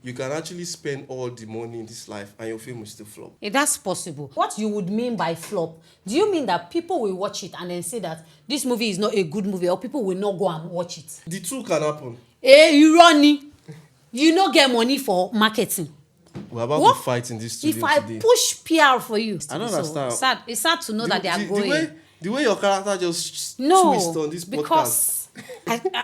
you can actually spend all the money in this life and your film will still flop. That's possible. What you would mean by flop? Do you mean that people will watch it and then say that this movie is not a good movie, or people will not go and watch it? The two can happen. You running. You no get money for marketing. We're about to fight in this studio if I today. push PR for you, I don't understand. It's sad to know that they are going. The way your character just twist on this podcast. Because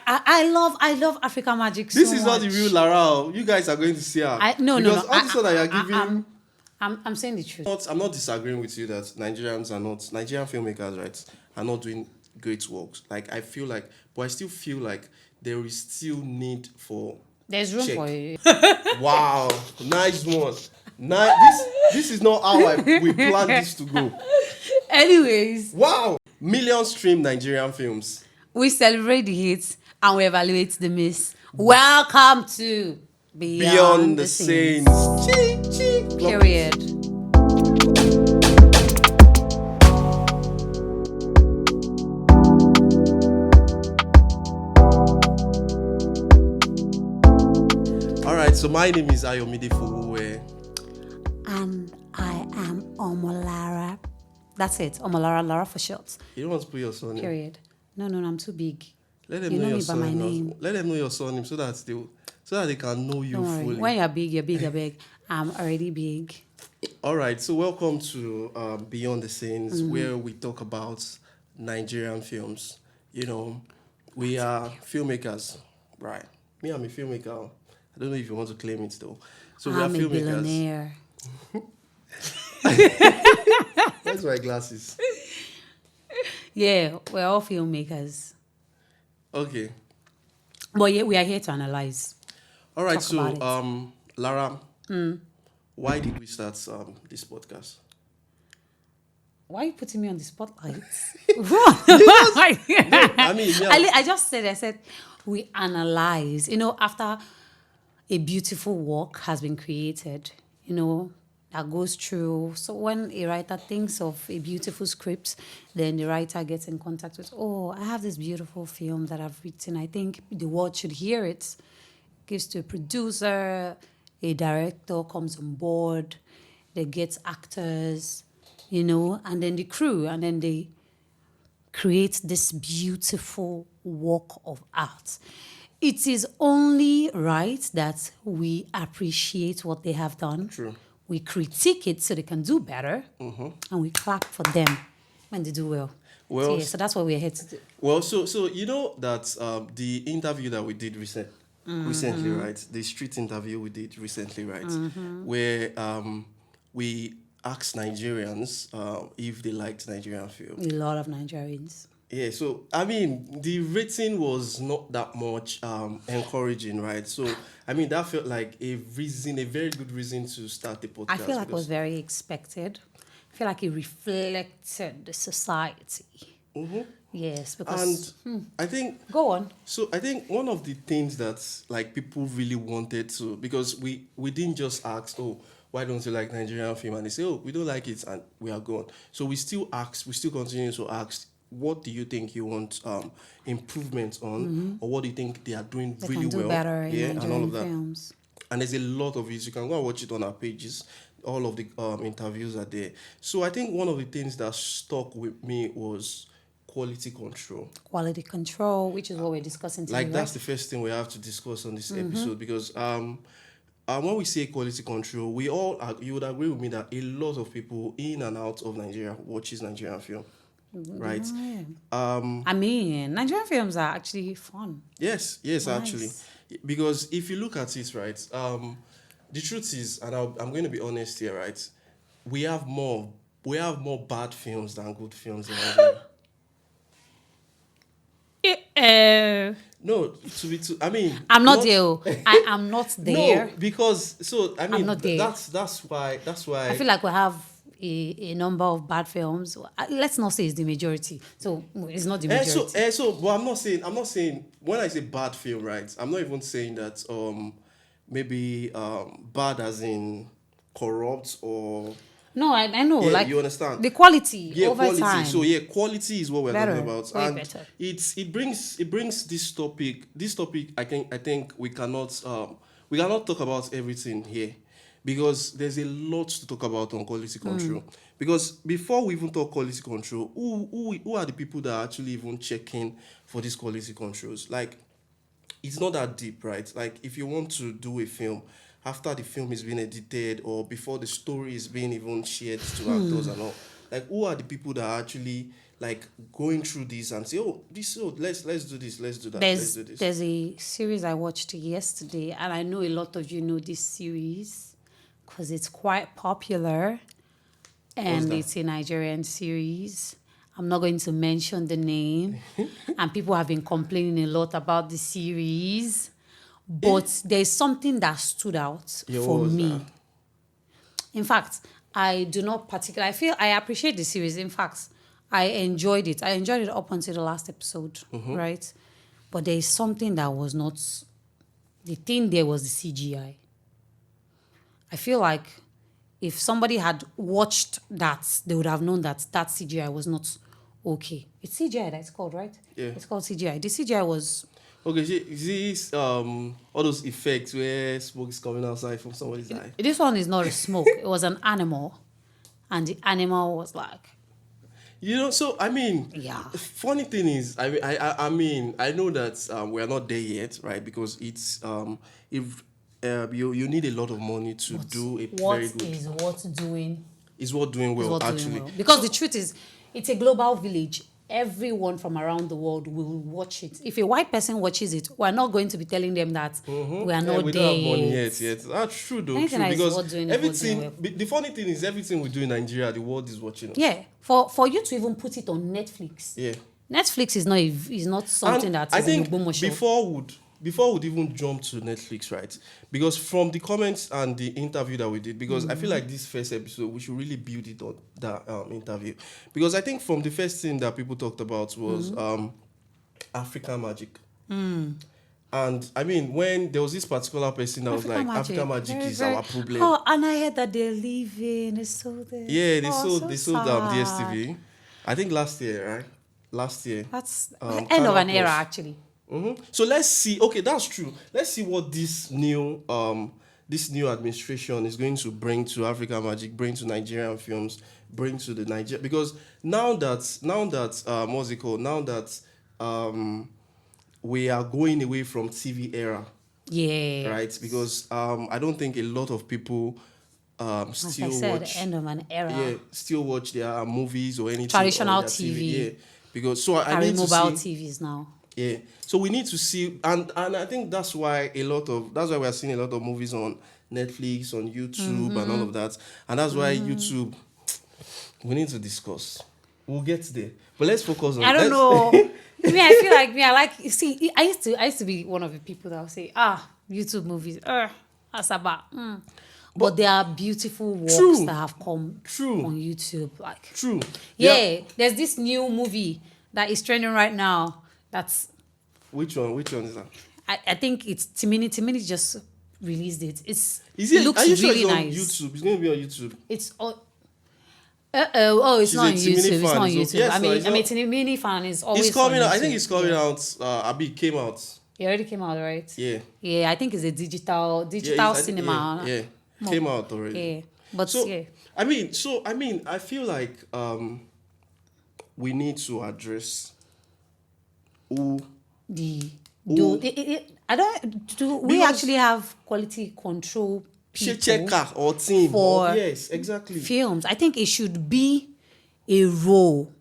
I love African magic so This is much. not the real Lara. You guys are going to see her. No. Because all this one that you're giving. I'm saying the truth. I'm not disagreeing with you that Nigerian filmmakers, right, are not doing great works. Like I feel like, but I still feel like there is still need for. There's room for you. Wow, nice one. This is not how we planned this to go. Anyways. Wow, million stream Nigerian films. We celebrate the hits and we evaluate the miss. Welcome to Beyond the Scenes. Period. Alright, so my name is Ayomide Fuwe. And I am Omolara. That's it. Omolara, Lara for short. You don't want to put your surname? Period. No, I'm too big. Let them you know your me by my surname. name. Let them know your surname so that they can know you Don't worry. fully. When you're big, you're big. I'm already big. All right, so welcome to Beyond the Scenes, where we talk about Nigerian films. You know, we are filmmakers, right? Me, I'm a filmmaker. I don't know if you want to claim it though. So we are I'm a filmmakers. billionaire. Where's my glasses? Yeah, we're all filmmakers. Okay. But yeah, we are here to analyze. All right, Talk so about it. Lara, why did we start this podcast? Why are you putting me on the spotlight? I said we analyze. After a beautiful work has been created, that goes through. So when a writer thinks of a beautiful script, then the writer gets in contact with, I have this beautiful film that I've written. I think the world should hear it. Gives to a producer, a director comes on board, they get actors, and then the crew, and then they create this beautiful work of art. It is only right that we appreciate what they have done. True. We critique it so they can do better, and we clap for them when they do well. Well, So that's what we're here to do. Well, so you know that the interview that we did recently, right? The street interview we did recently, right? Where we asked Nigerians if they liked Nigerian film. A lot of Nigerians. Yeah, so I mean, the rating was not that much encouraging, right? So I mean, that felt like a very good reason to start the podcast. I feel like it was very expected. I feel like it reflected the society. Yes, because I think go on. So I think one of the things that like people really wanted to, because we didn't just ask, why don't you like Nigerian film? And they say, we don't like it, and we are gone. So we still continue to ask, what do you think you want improvement on, or what do you think they are doing They really can do well? better in and all of Nigerian that. films. And there's a lot of it. You can go and watch it on our pages. All of the interviews are there. So I think one of the things that stuck with me was quality control. Quality control, which is what we're discussing today. Like that's the first thing we have to discuss on this episode, because when we say quality control, you would agree with me that a lot of people in and out of Nigeria watches Nigerian film, right? I mean, Nigerian films are actually fun. Yes, Nice. actually, because if you look at it, right, the truth is, and I'm going to be honest here, right, we have more bad films than good films in Nigeria. No, I mean, I'm not there. I am not there. No, because I mean, I'm not there. That's why. I feel like we have a number of bad films. Let's not say it's the majority. So it's not the majority. But I'm not saying when I say bad film, right? I'm not even saying that maybe bad as in corrupt or. No, I know. Yeah, like you understand the quality over quality. time. So quality is what we're Better, talking about, way and better. it brings this topic. This topic, I think we cannot we cannot talk about everything here because there's a lot to talk about on quality control. Because before we even talk quality control, who are the people that are actually even checking for these quality controls? Like, it's not that deep, right? Like, if you want to do a film, after the film is being edited or before the story is being even shared to actors and all, like, who are the people that are actually like going through this and say, oh, this, oh, let's do this, let's do that, let's do this. There's a series I watched yesterday, and I know a lot of you know this series because it's quite popular, and that? it's a Nigerian series. I'm not going to mention the name, and people have been complaining a lot about the series, but there's something that stood out Yeah, for what was me. that? In fact, I do not particularly. I feel I appreciate the series. In fact, I enjoyed it. I enjoyed it up until the last episode, right? But there is something that was not. The thing there was the CGI. I feel like if somebody had watched that, they would have known that that CGI was not okay. It's CGI that it's called, right? Yeah. It's called CGI. The CGI was. Okay, this all those effects where smoke is coming outside from somebody's eye. This one is not a smoke. It was an animal, and the animal was like, You know, so I mean, yeah. funny thing is, I mean, I know that we are not there yet, right? Because it's if you need a lot of money to do a What very good. is what doing? Is what doing well What doing actually. well. Because the truth is, it's a global village. Everyone from around the world will watch it. If a white person watches it, we're not going to be telling them that we are not we there don't have money yet. yet. That's true though. Anything True that is because worth doing is worth everything. doing well. The funny thing is, everything we do in Nigeria, the world is watching us. Yeah, for you to even put it on Netflix. Yeah. Netflix is not something And that I is think a Igbo show. before we'd even jump to Netflix, right? Because from the comments and the interview that we did, because I feel like this first episode we should really build it on that interview, because I think from the first thing that people talked about was African magic. And I mean, when there was this particular person that was like, African magic Very, is very- our problem. Oh, and I heard that they're leaving. They sold it. Yeah, Oh, they so sold sad. DSTV. I think last year, right? Last year. That's the Um, end of Canal an era, Plus. actually. So let's see. Okay, that's true. Let's see what this new administration is going to bring to Africa Magic, bring to Nigerian films, bring to the Niger, because now that what's it called? Now that we are going away from TV era, Yeah. right? Because I don't think a lot of people As still I said, watch. end of an era. Yeah, still watch their movies or anything. Traditional on their TV. Yeah, because so I Carry need to mobile see. TVs now. Yeah, so we need to see, and I think that's why we are seeing a lot of movies on Netflix, on YouTube, and all of that, and that's why YouTube. We need to discuss. We'll get there, but let's focus on. I don't know. I feel like I like. See, I used to be one of the people that would say, YouTube movies, that's about. But there are beautiful works True. that have come True. on YouTube. Like, True. yeah, there's this new movie that is trending right now. That's Which one? Which one is that? I think it's Timini. Timini just released it. Is it it? looks Are you sure really it's on nice. YouTube? It's going to be on YouTube. It's it's She's not a on Timini YouTube. It's fan, not on so- YouTube. yes, I no, mean, it's I'm a not- Timini fan. It's always It's coming on out. I think YouTube. it's coming Yeah. out. It came out. It already came out, right? Yeah. Yeah, I think it's a digital Yeah, cinema. Yeah. No. Came out already. Yeah, but So yeah, I mean, I feel like we need to address who. I don't. Do we Because- actually have quality control people Checker or team. for Yes, exactly. films? I think it should be a role.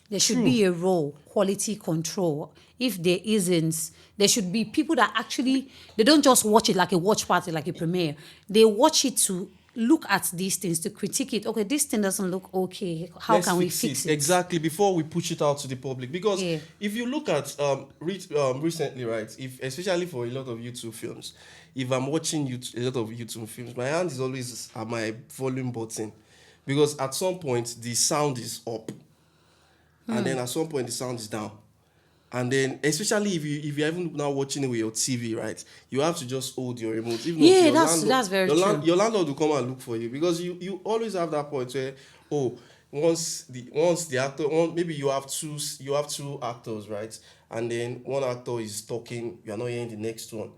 There should True. be a role, quality control. If there isn't, there should be people that actually, they don't just watch it like a watch party, like a premiere. They watch it to look at these things, to critique it. Okay, this thing doesn't look okay. How Let's can we fix it? Exactly, before we push it out to the public. Because Yeah. if you look at recently, right, if especially for a lot of YouTube films, if I'm watching a lot of YouTube films, my hand is always at my volume button, because at some point the sound is up, and then at some point the sound is down. And then, especially if you're even now watching it with your TV, right, you have to just hold your remote. If not, Yeah, your that's very true. Your landlord will come and look for you, because you always have that point where, once the actor, maybe you have two actors, right, and then one actor is talking, you are not hearing the next one.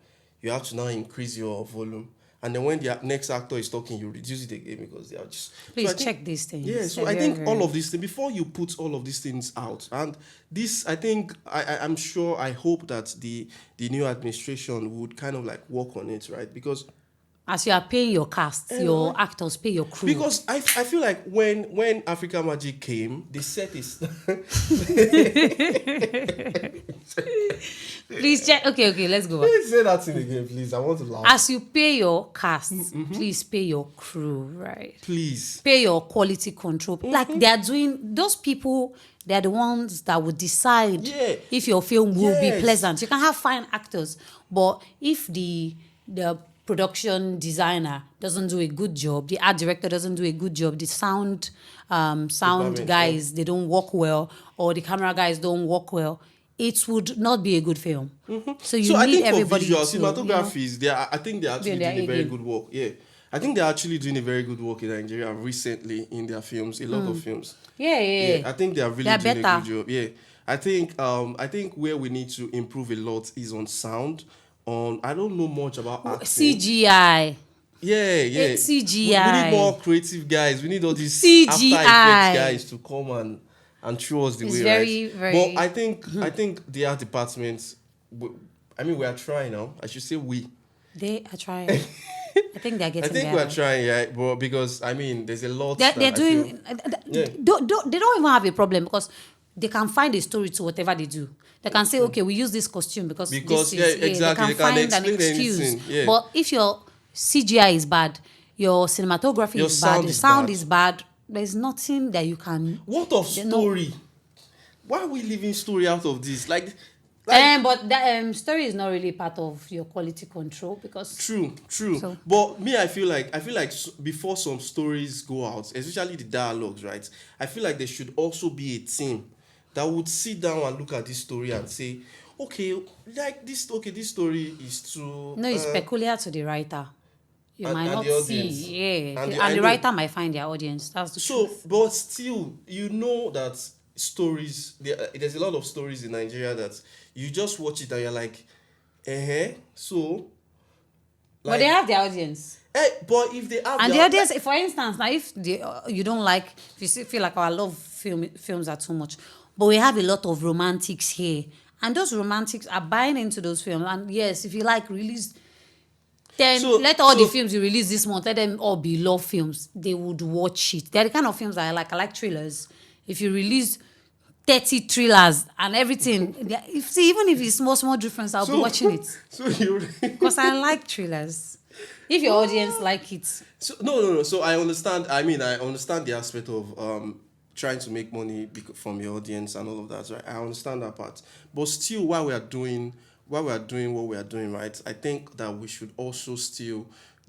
you have to now increase your volume. And then when the next actor is talking, you reduce it again because they are just. Please I think, check these things. yeah, so They're I very, think all very- of these things, before you put all of these things out, and this, I think, I'm sure, I hope that the new administration would kind of like work on it, right? As you are paying your cast, your actors pay your crew. Because I feel like when Africa Magic came, they set this. Please check. Okay, let's go back. Say that thing again, please. I want to laugh. As you pay your cast, please pay your crew, right? Please. Pay your quality control. Like they are doing, those people, they are the ones that would decide if your film will be pleasant. You can have fine actors, but if the production designer doesn't do a good job, the art director doesn't do a good job, the sound guys, they don't work well, or the camera guys don't work well, it would not be a good film. So you I need think everybody for visual to, cinematographies, I think they're actually their doing a very A-game. good work. Yeah. I think they're actually doing a very good work in Nigeria recently in their films, a lot of films. Yeah. I think they are really They're doing a better. good job. Yeah. I think where we need to improve a lot is on sound. On I don't know much about acting. CGI. Yeah. CGI. We need more creative guys. We need all these CGI. After Effects guys to come and show us the It's way, very, right? very- But I think the art departments. We are trying now. I should say we. They are trying. I think they're I getting think there. we're trying, yeah. But because there's a lot. They're that doing. I feel, They don't even have a problem because they can find a story to whatever they do. They can say, okay, we use this costume because Because, this is, yeah, exactly. They They can can find an explain excuse. anything, yeah. But if your CGI is bad, your cinematography Your is bad, sound your is sound bad. is bad, there's nothing that you can. what of They're not- story? Why are we leaving story out of this? Like But that story is not really part of your quality control because True. So- But me, I feel like before some stories go out, especially the dialogues, right? I feel like there should also be a team that would sit down and look at this story and say, okay, like this. Okay, this story is too. no, it's peculiar to the writer. You and- might and not the see, audience. yeah, And and, I the know. writer might find their audience. That's the So, truth. but still, you know that stories. There's a lot of stories in Nigeria that you just watch it and you're like, so. But they have their audience. But if they have And the their- audience, for instance, now if you don't like, if you feel like, I love films are too much, but we have a lot of romantics here, and those romantics are buying into those films. And yes, if you like, release. Then let all the films you release this month, let them all be love films. They would watch it. They're the kind of films that I like. I like thrillers. If you release 30 thrillers and everything, even if it's small difference, I'll be watching it. So you. Because I like thrillers. If your audience like it. So no. So I understand. I understand the aspect of trying to make money from your audience and all of that. Right. I understand that part. But still, while we are doing what we are doing, right? I think that we should also still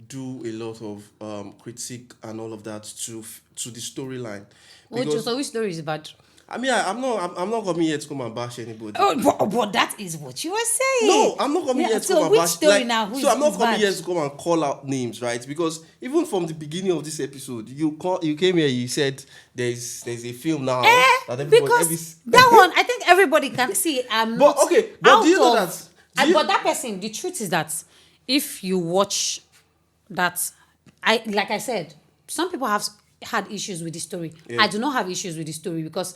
do a lot of critique and all of that to the storyline. So which story is bad? I'm not coming here to come and bash anybody. Oh, but that is what you were saying. No, I'm not coming here to so come and which bash. story now? Who So I'm not is coming bad? here to come and call out names, right? Because even from the beginning of this episode, you came here, you said there's a film now that Because that one, I think everybody can see. I'm But not. okay, but do you know out that? of- But that person, the truth is that if you watch that, like I said, some people have had issues with the story. Yeah. I do not have issues with the story because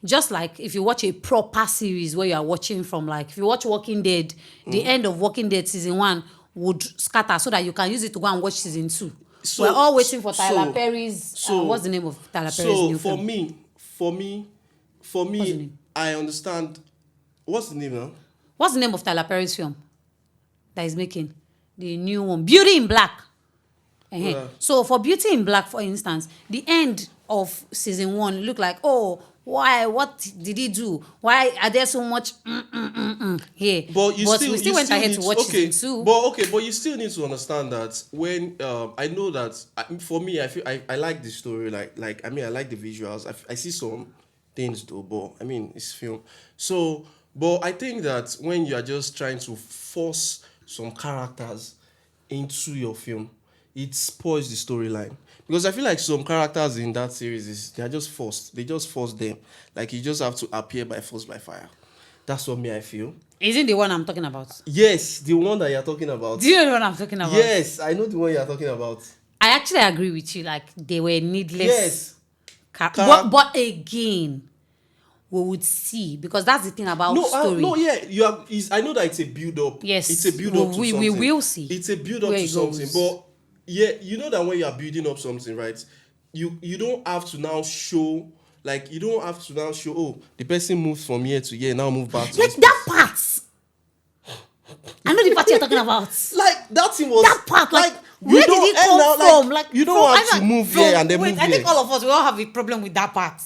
just like if you watch a proper series where you are watching from, like if you watch Walking Dead, the end of Walking Dead season 1 would scatter so that you can use it to go and watch season 2. So- We're all waiting for Tyler so- Perry's. so- What's the name of Tyler Perry's So new for film? me, the name? I understand. What's the name now? What's the name of Tyler Perry's film that he's making? The new one, Beauty in Black. Yeah. So for Beauty in Black, for instance, the end of season 1 looked like, oh, why? What did he do? Why are there so much here? But we still went ahead to watch season 2. But you still need to understand that when I know that for me, I feel I like the story. I like the visuals. I see some things though, but it's film. So, but I think that when you are just trying to force some characters into your film, it spoils the storyline. Because I feel like some characters in that series they are just forced. They just force them. Like you just have to appear by force by fire. That's what I feel. Isn't the one I'm talking about? Yes, the one that you're talking about. Do you know the one I'm talking about? Yes, I know the one you're talking about. I actually agree with you. Like, they were needless. Yes. But again, we would see, because that's the thing about story. I know that it's a build up. Yes, It's a build up to something. we will see. It's a build up where to it something. goes. But yeah, you know that when you are building up something, right? You don't have to now show, like, you don't have to now show, oh, the person moves from here to here, now move back to Like this that part. I know the part you're talking about. Like that thing was That part, like, you where did don't it come end from? out, Like, you don't have to move here and then wait, move I here. think all of us, we all have a problem with that part.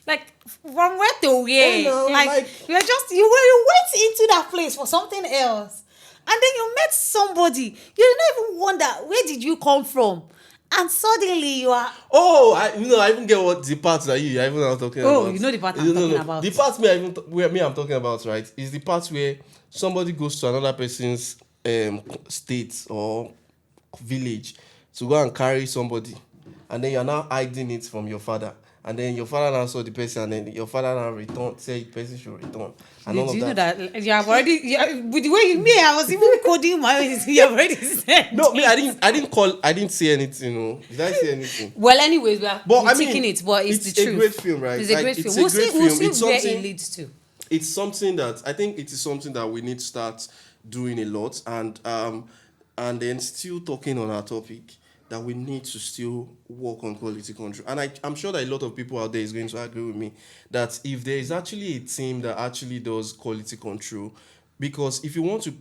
Like, from where to where? No, like you went into that place for something else, and then you met somebody. You didn't even wonder, where did you come from? And suddenly you are. Oh, I even get what the part that I even am talking about. Oh, you know the part I'm talking about. The part I'm talking about, right, is the part where somebody goes to another person's state or village to go and carry somebody, and then you're now hiding it from your father, and then your father now saw the person, and then your father now say the person should return. And all Do of you know that. that you have already? With the way I was even coding my way. You have already said. No, me, I didn't say anything. No, did I say anything? Well, anyways, we're taking it, but it's the truth. It's a great film, right? It's a great film. We'll see where it leads to. It's something that I think it is something that we need to start doing a lot, and then still talking on our topic, that we need to still work on quality control. And I'm sure that a lot of people out there is going to agree with me that if there is actually a team that actually does quality control, because if you want to,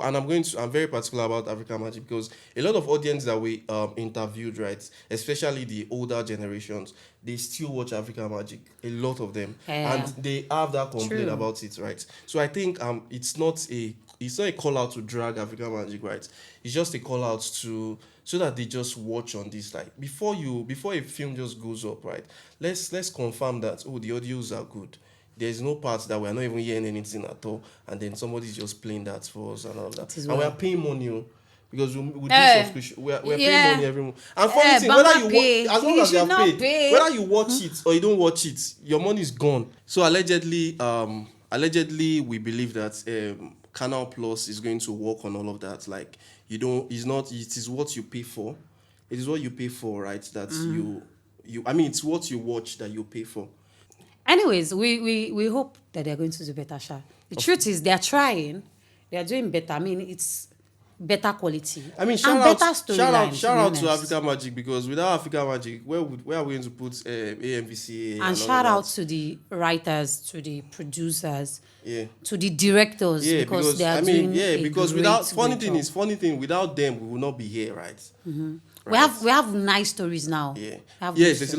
I'm very particular about African Magic, because a lot of audience that we interviewed, right, especially the older generations, they still watch African Magic, a lot of them, and they have that complaint about it, right? So I think it's not a call out to drag African Magic, right? It's just a call out to, so that they just watch on this, like, before a film just goes up, right? Let's confirm that, oh, the audios are good. There's no part that we're not even hearing anything at all, and then somebody's just playing that for us and all that. And we're paying money, because we do subscription. We're paying money every month. And funny thing, as long as you have paid, whether you watch it or you don't watch it, your money is gone. So allegedly, we believe that Canal Plus is going to work on all of that. Like, it is what you pay for. It is what you pay for, right? That it's what you watch that you pay for. Anyways, we hope that they're going to do better, Sha. The truth is, they're trying. They're doing better. I mean, it's better quality. I mean, shout out to African Magic, because without African Magic, where are we going to put AMVCA? And shout out to the writers, to the producers, yeah, to the directors, because they are doing funny thing, without them, we will not be here, right? Mm-hmm. Right. We have nice stories now. Yeah. There's a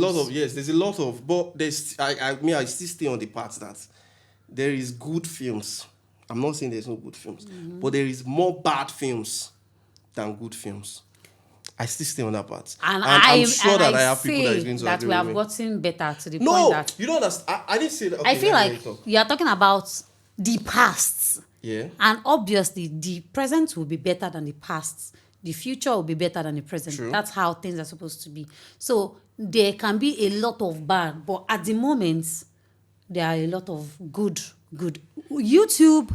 lot of, but there's I still stay on the part that there is good films. I'm not saying there's no good films, but there is more bad films than good films. I still stay on that part. And I'm sure that I have people that is going to that agree we have with me. gotten better to the point that... No, you don't understand. I didn't say that. Okay, I feel like you are talking about the past. Yeah. And obviously, the present will be better than the past. The future will be better than the present. True. That's how things are supposed to be. So there can be a lot of bad, but at the moment, there are a lot of good. YouTube,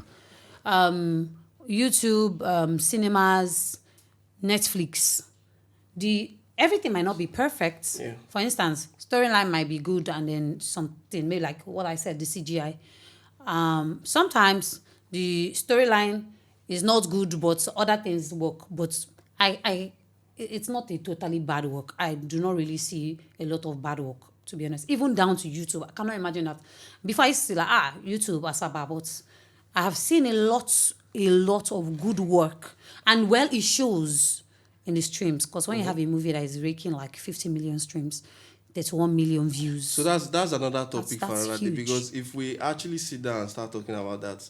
cinemas, Netflix. Everything might not be perfect. Yeah. For instance, storyline might be good, and then something maybe like what I said, the CGI. Sometimes the storyline is not good, but other things work. But it's not a totally bad work. I do not really see a lot of bad work, to be honest. Even down to YouTube, I cannot imagine that. Before I used to say YouTube, Asaba, but I have seen a lot of good work, and it shows in the streams. Because when you have a movie that is raking like 50 million streams, 31 million views. So that's another topic for another day. Huge. Because if we actually sit down and start talking about that,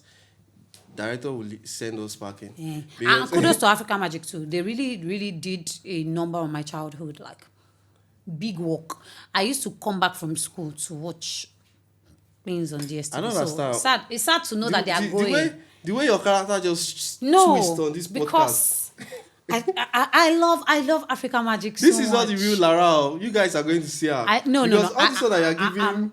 director will send us packing. Yeah. And kudos to African Magic too. They really, really did a number on my childhood, like big work. I used to come back from school to watch things on DSTV. I don't understand. It's sad to know that they are going. The way your character just twist on this podcast. Because I love African Magic so This is much. not the real Lara. You guys are going to see her. No. Because all this one that you're giving...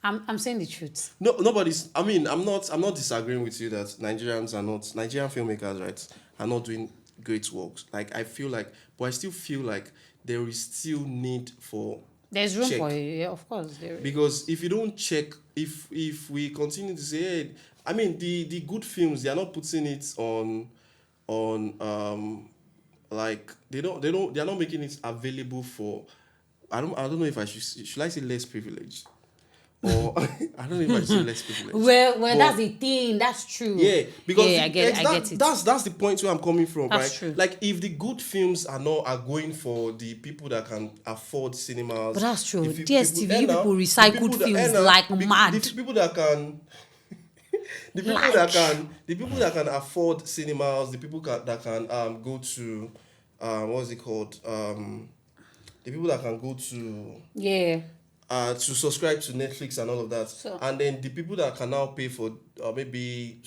I'm saying the truth. No, nobody's. I mean, I'm not disagreeing with you that Nigerian filmmakers, right, are not doing great works. Like I feel like, but I still feel like there is still need for There's room check. for it, yeah, of course. There. Because if you don't check, if we continue to say, hey, I mean, the good films, they are not putting it on like they are not making it available for. I don't know if should I say less privileged, or I don't know if I should say less privileged. Well, But- that's the thing. That's true. yeah, because yeah, I get it. That's the point where I'm coming from, That's right? true. Like if the good films are going for the people that can afford cinemas. But that's true. the DSTV, you now, people the recycled people that- films now, like the mad. people that can. The people that can afford cinemas, the people that can go to what's it called, the people that can go Yeah. to subscribe to Netflix and all of that, So- and then the people that can now pay for maybe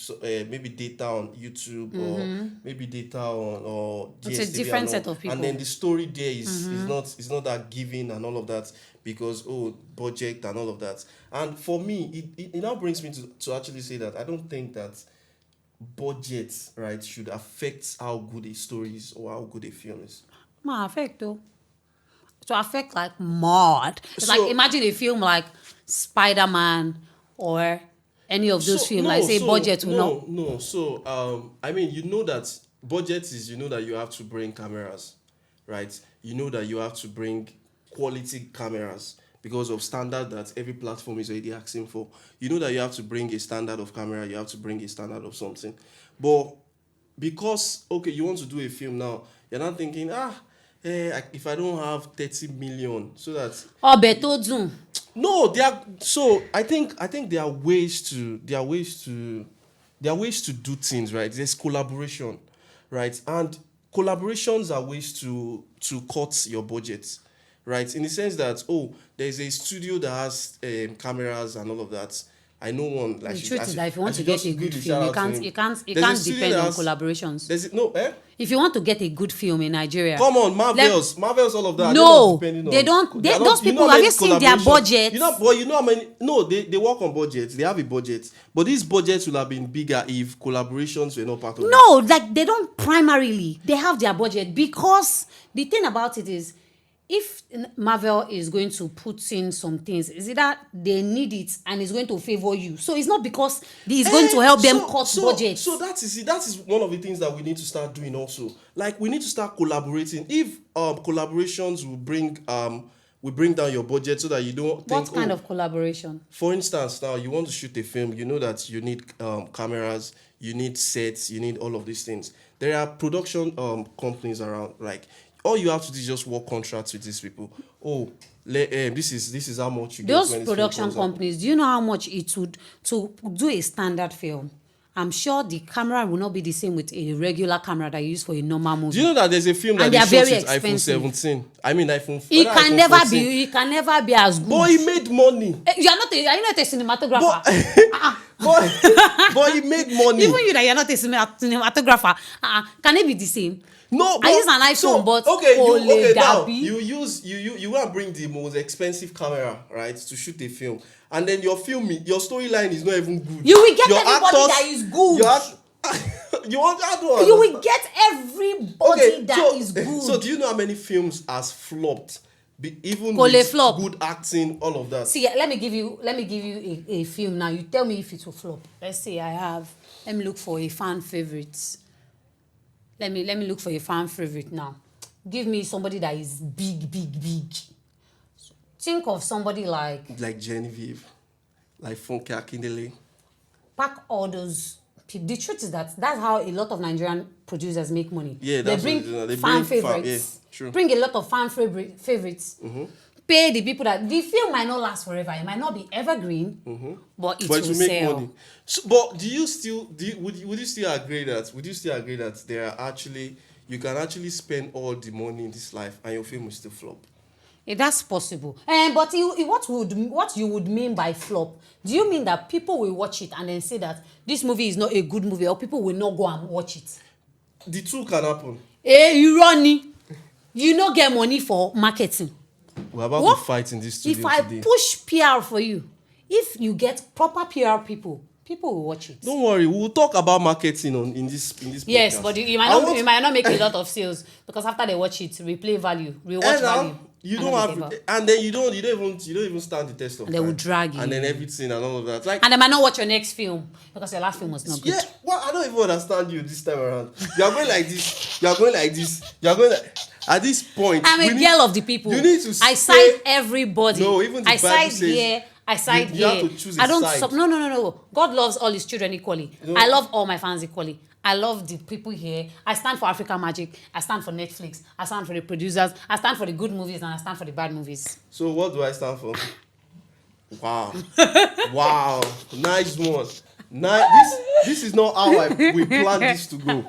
data on YouTube or maybe data on or DSTV. It's a different and all. set of people. And then the story there is not that giving and all of that because budget and all of that. And for me, it now brings me to actually say that I don't think that budget, right, should affect how good a story is or how good a film is. Ma affect though. To affect like mad. It's So- like imagine a film like Spider-Man or any of those films. Like say budget will not. No. So I mean, you know that budget is that you have to bring cameras, right? You know that you have to bring quality cameras because of standard that every platform is already asking for. You know that you have to bring a standard of camera, you have to bring a standard of something. But because you want to do a film now, you're not thinking, if I don't have 30 million, so that Oh, beto zoom. no, I think there are ways to do things, right? There's collaboration, right? And collaborations are ways to cut your budget, right? In the sense that there's a studio that has cameras and all of that. I know one. Like The truth is that if you want to get a good film, you can't depend on collaborations. There's it no eh? If you want to get a good film in Nigeria, Come on, Marvels, all of that. No, they're not depending they on- don't- they're those people, how have many you seen their collaborations- budgets? You know how many? No, they work on budgets. They have a budget, but these budgets will have been bigger if collaborations were not part of it. no, like they don't primarily. They have their budget because the thing about it is, if Marvel is going to put in some things, is it that they need it and it's going to favor you? So it's not because it's going to help them cut budget. So that is one of the things that we need to start doing also. Like we need to start collaborating. If collaborations will bring down your budget so that you don't think. What kind of collaboration? For instance, now you want to shoot a film, you know that you need cameras, you need sets, you need all of these things. There are production companies around. Like all you have to do is just work contracts with these people. This is how much you get. Those when this film production comes out. companies, do you know how much it would to do a standard film? I'm sure the camera will not be the same with a regular camera that you use for a normal movie. Do you know that there's a film that And they they are shot very with iPhone expensive. 17? I mean iPhone. It whether can iPhone never 14. be. It can never be as good. But he made money. Are you not a cinematographer? But he made money. Even you that you're not a cinematographer, can it be the same? No, I use an iPhone, but now Dabi. you want to bring the most expensive camera, right, to shoot a film, and then your storyline is not even good. You will get Your everybody actors- that is good. you want I don't You understand. will get everybody that is good. So do you know how many films has flopped? Even Cole with flop. good acting, all of that. See, let me give you a film now. You tell me if it will flop. Let's say let me look for a fan favorite. Let me look for a fan favorite now. Give me somebody that is big. Think of somebody like Genevieve, like Funke Akindele. pack all those people. The truth is that's how a lot of Nigerian producers make money. Yeah, they that's bring what it is. They fan bring favorites. yeah, true. Bring a lot of fan favorites. Mm-hmm. Pay the people that the film might not last forever. It might not be evergreen, but it But will to make sell. money. So, but would you still agree that there are actually you can actually spend all the money in this life and your film will still flop? That's possible. But what you would mean by flop? Do you mean that people will watch it and then say that this movie is not a good movie, or people will not go and watch it? The two can happen. You running. You no get money for marketing. We're about to fight in this studio If I today. push PR for you, if you get proper PR people will watch it. Don't worry, we'll talk about marketing in this Yes, podcast. but you might not make a lot of sales because after they watch it, replay value, rewatch value. You don't have, and then you don't even stand the test of time. They will drag you, and then everything and all of that. Like, and they might not watch your next film because your last film was not good. yeah, well, I don't even understand you this time around. You are going like this. You are going like this. You are going like. At this point, I'm a girl of the people. You need to. I side everybody. No, even the I Bible side says here. I side you here. have to choose a I don't. side. No. God loves all His children equally. No. I love all my fans equally. I love the people here. I stand for African Magic. I stand for Netflix. I stand for the producers. I stand for the good movies and I stand for the bad movies. So what do I stand for? Wow, wow, nice one. This is not how we planned this to go.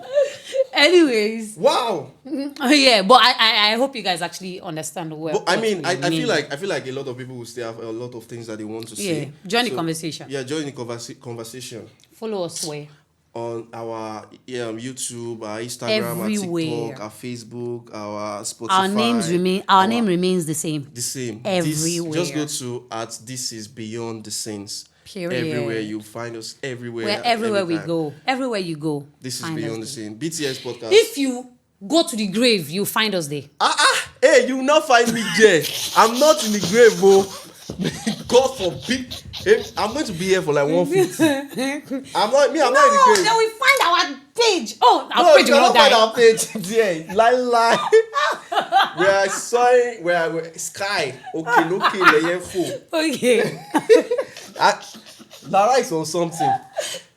Anyways. Wow. Yeah, but I hope you guys actually understand well. But I mean, I feel like a lot of people will still have a lot of things that they want to say. Yeah, join the conversation. Yeah, join the conversation. Follow us where? On our YouTube, our Instagram, Everywhere. our TikTok, our Facebook, our Spotify. Our name remains the same. The same. Everywhere. Just go to @This Is Beyond the Saints. Period. Everywhere you find us. Everywhere. Everywhere we anytime. go. Everywhere you go. This is find Beyond the us Saints. BTS podcast. If you go to the grave, you find us there. Hey, you will not find me there. I'm not in the grave, bro. God forbid. Hey, I'm going to be here for like 150. I'm not in the grave. Then we find our page. Oh, our No, page you will not cannot find die. our page there. Lie. We are soaring. We are sky. Okay, leyefo. Okay. Lara is on something.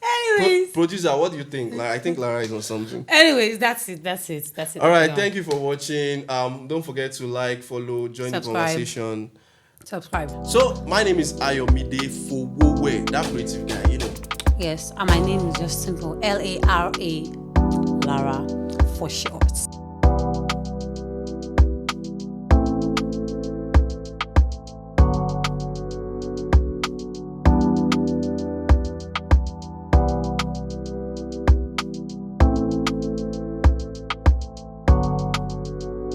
Anyways. Producer, what do you think? Like, I think Lara is on something. Anyways, that's it. All right, thank you for watching. Don't forget to like, follow, join the Subscribe. conversation. Subscribe. So my name is Ayomide Fowowe, that creative guy, you know. Yes, and my name is just simple. Lara for short.